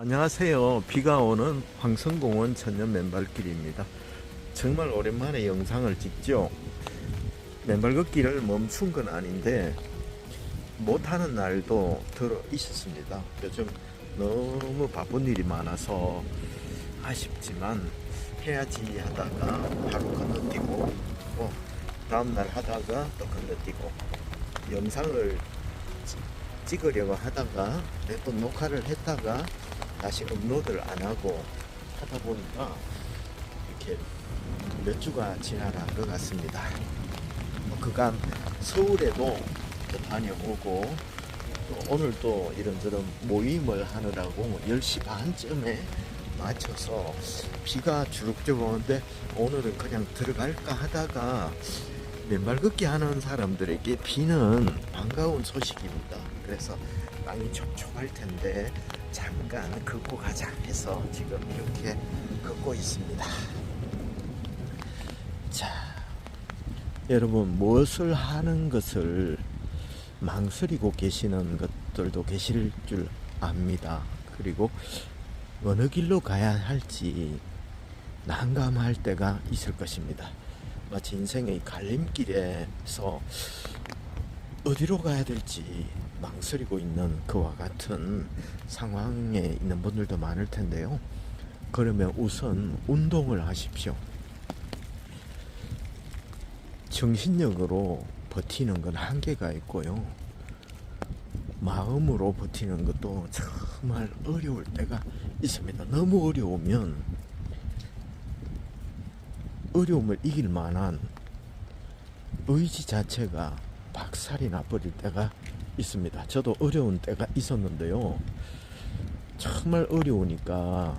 안녕하세요. 비가 오는 황성공원 천연 맨발길입니다. 정말 오랜만에 영상을 찍죠. 맨발 걷기를 멈춘 건 아닌데 못하는 날도 들어 있었습니다. 요즘 너무 바쁜 일이 많아서 아쉽지만 해야지 하다가 바로 건너뛰고 다음날 하다가 또 건너뛰고 영상을 찍으려고 하다가 또 녹화를 했다가 다시 업로드를 안 하고 하다 보니까 이렇게 몇 주가 지나간 것 같습니다. 그간 서울에도 또 다녀오고 또 오늘 또 이런저런 모임을 하느라고 10시 반쯤에 맞춰서 비가 주룩주룩 오는데 오늘은 그냥 들어갈까 하다가 맨발 걷기 하는 사람들에게 비는 반가운 소식입니다. 그래서 땅이 촉촉할 텐데 잠깐 걷고 가자 해서 지금 이렇게 걷고 있습니다. 자, 여러분 무엇을 하는 것을 망설이고 계시는 것들도 계실 줄 압니다. 그리고 어느 길로 가야 할지 난감할 때가 있을 것입니다. 마치 인생의 갈림길에서 어디로 가야 될지 망설이고 있는 그와 같은 상황에 있는 분들도 많을 텐데요. 그러면 우선 운동을 하십시오. 정신력으로 버티는 건 한계가 있고요. 마음으로 버티는 것도 정말 어려울 때가 있습니다. 너무 어려우면 어려움을 이길 만한 의지 자체가 박살이 나버릴 때가 있습니다. 저도 어려운 때가 있었는데요. 정말 어려우니까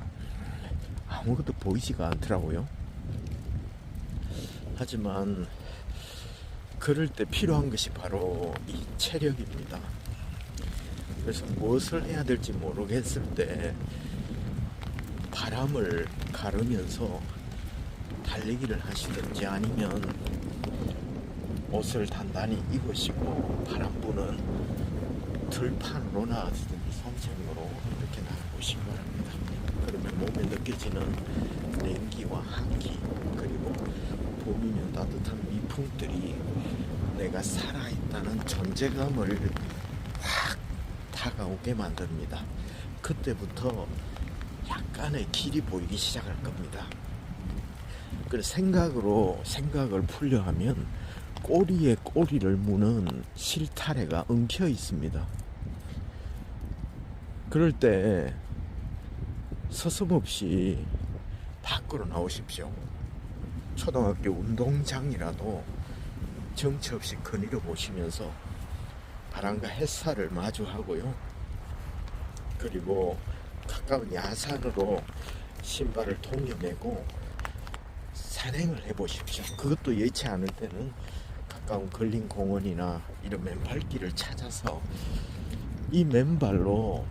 아무것도 보이지가 않더라고요. 하지만 그럴 때 필요한 것이 바로 이 체력입니다. 그래서 무엇을 해야 될지 모르겠을 때 바람을 가르면서 달리기를 하시든지 아니면 옷을 단단히 입으시고 바람 부는 들판으로 나가시든지 산책로로 이렇게 나가보시기 바랍니다. 그러면 몸에 느껴지는 냉기와 한기, 그리고 봄이면 따뜻한 미풍들이 내가 살아있다는 존재감을 확 다가오게 만듭니다. 그때부터 약간의 길이 보이기 시작할 겁니다. 그 생각을 풀려 하면 꼬리에 꼬리를 무는 실타래가 엉켜 있습니다. 그럴 때 서슴없이 밖으로 나오십시오. 초등학교 운동장이라도 정처 없이 거닐어 보시면서 바람과 햇살을 마주하고요. 그리고 가까운 야산으로 신발을 동여매고 산행을 해보십시오. 그것도 예치 않을 때는 가까운 걸린 공원이나 이런 맨발길을 찾아서 이 맨발로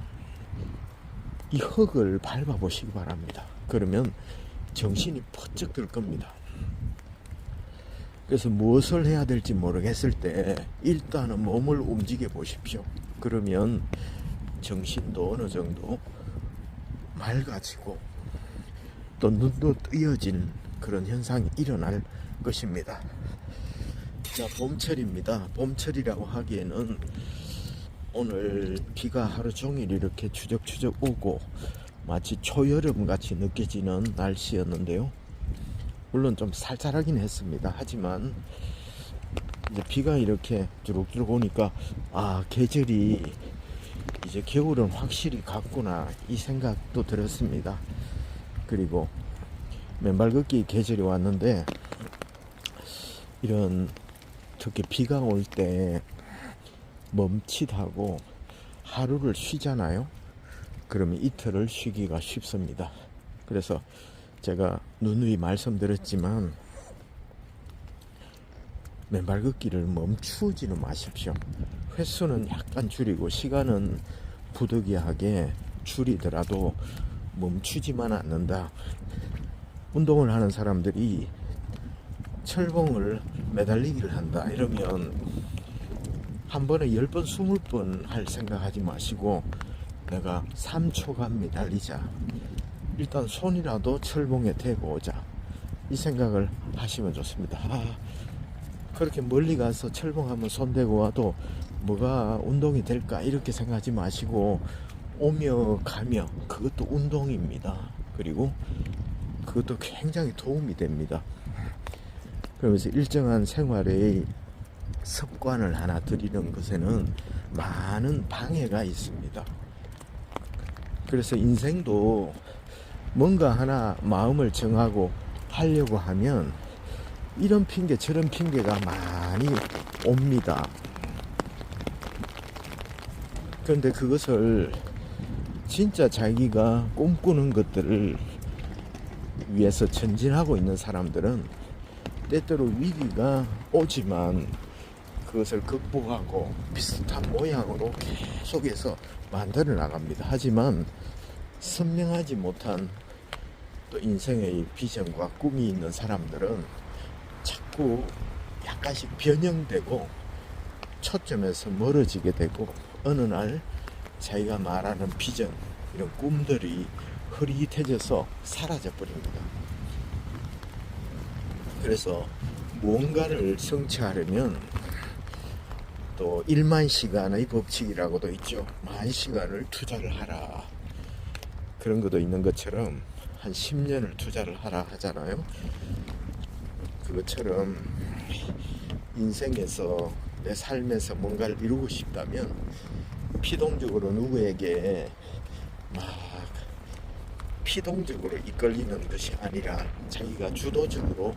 이 흙을 밟아보시기 바랍니다. 그러면 정신이 퍼쩍 들 겁니다. 그래서 무엇을 해야 될지 모르겠을 때 일단은 몸을 움직여 보십시오. 그러면 정신도 어느 정도 맑아지고 또 눈도 뜨여진 그런 현상이 일어날 것입니다. 자, 봄철입니다. 봄철이라고 하기에는 오늘 비가 하루 종일 이렇게 추적추적 오고 마치 초여름 같이 느껴지는 날씨였는데요. 물론 좀 쌀쌀하긴 했습니다. 하지만 이제 비가 이렇게 주룩주룩 오니까 계절이 이제 겨울은 확실히 갔구나 이 생각도 들었습니다. 그리고 맨발 걷기 계절이 왔는데 이런 특히 비가 올 때 멈칫하고 하루를 쉬잖아요. 그러면 이틀을 쉬기가 쉽습니다. 그래서 제가 누누이 말씀드렸지만 맨발 걷기를 멈추지는 마십시오. 횟수는 약간 줄이고 시간은 부득이하게 줄이더라도 멈추지만 않는다. 운동을 하는 사람들이 철봉을 매달리기를 한다 이러면 한 번에 10번 20번 할 생각하지 마시고 내가 3초간 매달리자. 일단 손이라도 철봉에 대고 오자. 이 생각을 하시면 좋습니다. 그렇게 멀리 가서 철봉하면 손 대고 와도 뭐가 운동이 될까 이렇게 생각하지 마시고 오며 가며 그것도 운동입니다. 그리고 그것도 굉장히 도움이 됩니다. 그러면서 일정한 생활의 습관을 하나 들이는 것에는 많은 방해가 있습니다. 그래서 인생도 뭔가 하나 마음을 정하고 하려고 하면 이런 핑계 저런 핑계가 많이 옵니다. 그런데 그것을 진짜 자기가 꿈꾸는 것들을 위해서 전진하고 있는 사람들은 때때로 위기가 오지만 그것을 극복하고 비슷한 모양으로 계속해서 만들어 나갑니다. 하지만 선명하지 못한 또 인생의 비전과 꿈이 있는 사람들은 자꾸 약간씩 변형되고 초점에서 멀어지게 되고 어느 날 자기가 말하는 비전, 이런 꿈들이 흐릿해져서 사라져 버립니다. 그래서 무언가를 성취하려면 또 1만 시간의 법칙이라고도 있죠. 10,000시간을 투자를 하라. 그런 것도 있는 것처럼 한 10년을 투자를 하라 하잖아요. 그것처럼 인생에서 내 삶에서 뭔가를 이루고 싶다면 피동적으로 누구에게 막 피동적으로 이끌리는 것이 아니라 자기가 주도적으로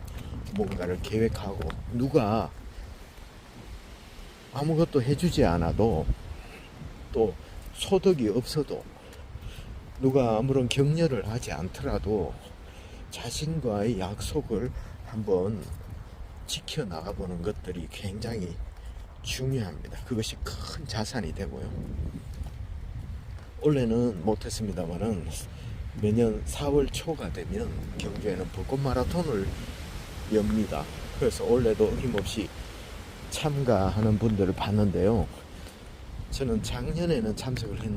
뭔가를 계획하고 누가 아무것도 해주지 않아도 또 소득이 없어도 누가 아무런 격려를 하지 않더라도 자신과의 약속을 한번 지켜나가보는 것들이 굉장히 중요합니다. 그것이 큰 자산이 되고요. 올해는 못했습니다만은 매년 4월 초가 되면 경주에는 벚꽃 마라톤을 엽니다. 그래서 올해도 어김없이 참가하는 분들을 봤는데요. 저는 작년에는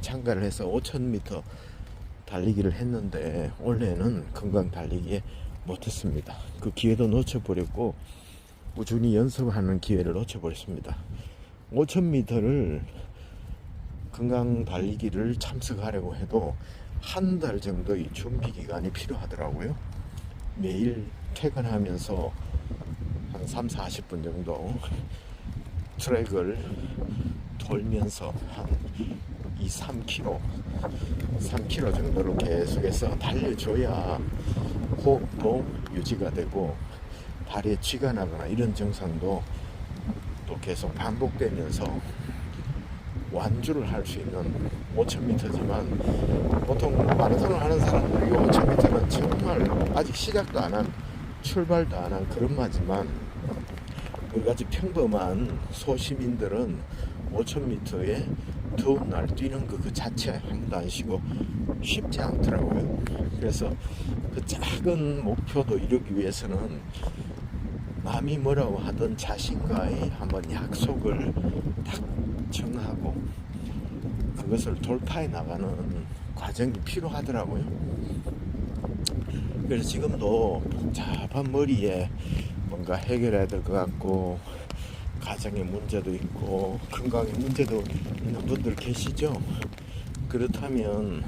참가를 해서 5,000m 달리기를 했는데 올해는 건강 달리기에 못했습니다. 그 기회도 놓쳐버렸고 꾸준히 연습하는 기회를 놓쳐버렸습니다. 5,000m를 건강 달리기를 참석하려고 해도 한 달 정도의 준비 기간이 필요하더라고요. 매일 퇴근하면서 한 3-40분 정도 트랙을 돌면서 한 2-3km 정도로 계속해서 달려줘야 호흡도 유지가 되고 다리에 쥐가 나거나 이런 증상도 또 계속 반복되면서 완주를 할 수 있는 5,000m지만 보통 마라톤을 하는 사람들이 5,000m는 정말 아직 시작도 안 한 출발도 안 한 그런 마지만 우리같이 평범한 소시민들은 5,000m에 더운 날 뛰는 그 자체 한 번도 안 쉬고 쉽지 않더라고요. 그래서 그 작은 목표도 이루기 위해서는 남이 뭐라고 하던 자신과의 한번 약속을 딱 정하고 그것을 돌파해 나가는 과정이 필요하더라고요. 그래서 지금도 복잡한 머리에 뭔가 해결해야 될 것 같고 가정의 문제도 있고 건강의 문제도 있는 분들 계시죠? 그렇다면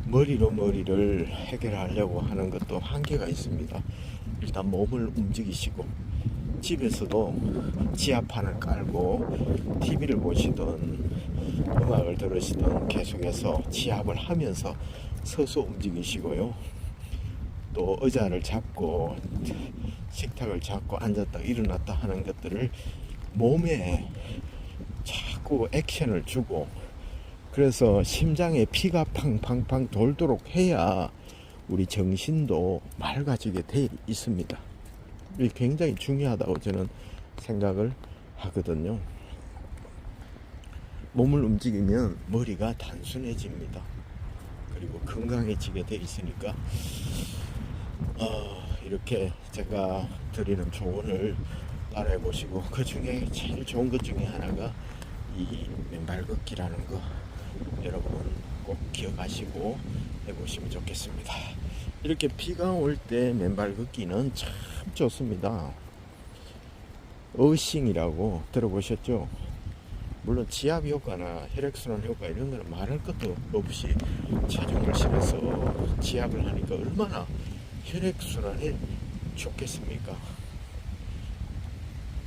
머리를 해결하려고 하는 것도 한계가 있습니다. 일단 몸을 움직이시고 집에서도 지하판을 깔고 TV를 보시든 음악을 들으시든 계속해서 지압을 하면서 서서 움직이시고요. 또 의자를 잡고 식탁을 잡고 앉았다 일어났다 하는 것들을 몸에 자꾸 액션을 주고 그래서 심장에 피가 팡팡팡 돌도록 해야 우리 정신도 맑아지게 돼 있습니다. 이게 굉장히 중요하다고 저는 생각을 하거든요. 몸을 움직이면 머리가 단순해집니다. 그리고 건강해지게 돼 있으니까 이렇게 제가 드리는 조언을 따라해 보시고 그 중에 제일 좋은 것 중에 하나가 이 맨발 걷기라는 거 여러분 꼭 기억하시고 해보시면 좋겠습니다. 이렇게 비가 올 때 맨발 걷기는 참 좋습니다. 어싱이라고 들어보셨죠? 물론 지압 효과나 혈액순환 효과 이런 거는 말할 것도 없이 체중을 실어서 지압을 하니까 얼마나 혈액순환에 좋겠습니까?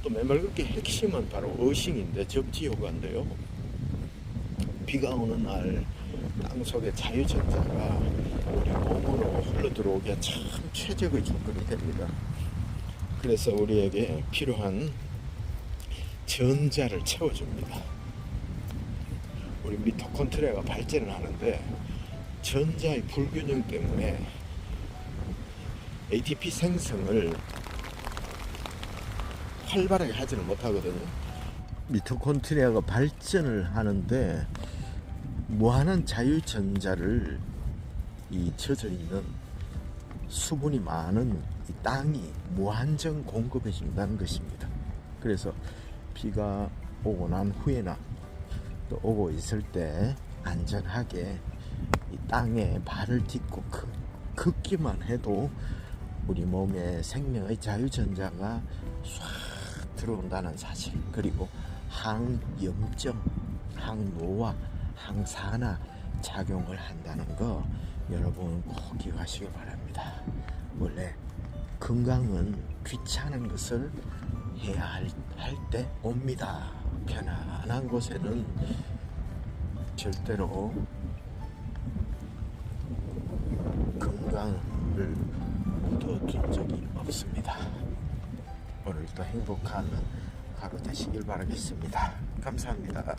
또 맨발 걷기 핵심은 바로 어싱인데, 접지 효과인데요. 비가 오는 날 땅속에 자유전자가 우리 몸으로 흘러 들어오기에 참 최적의 조건이 됩니다. 그래서 우리에게 필요한 전자를 채워줍니다. 우리 미토콘드리아가 발전을 하는데 전자의 불균형 때문에 ATP 생성을 활발하게 하지는 못하거든요. 미토콘드리아가 발전을 하는데 무한한 자유전자를 이 젖어 있는 수분이 많은 이 땅이 무한정 공급해 준다는 것입니다. 그래서 비가 오고 난 후에나 또 오고 있을 때 안전하게 이 땅에 발을 딛고 걷기만 해도 우리 몸에 생명의 자유전자가 싹 들어온다는 사실, 그리고 항염증, 항노화, 항산화 작용을 한다는 거 여러분 꼭 기억하시기 바랍니다. 원래 건강은 귀찮은 것을 해야 할 때 옵니다. 편안한 곳에는 절대로 건강을 묻어둔 적이 없습니다. 오늘도 행복한 하루 되시길 바라겠습니다. 감사합니다.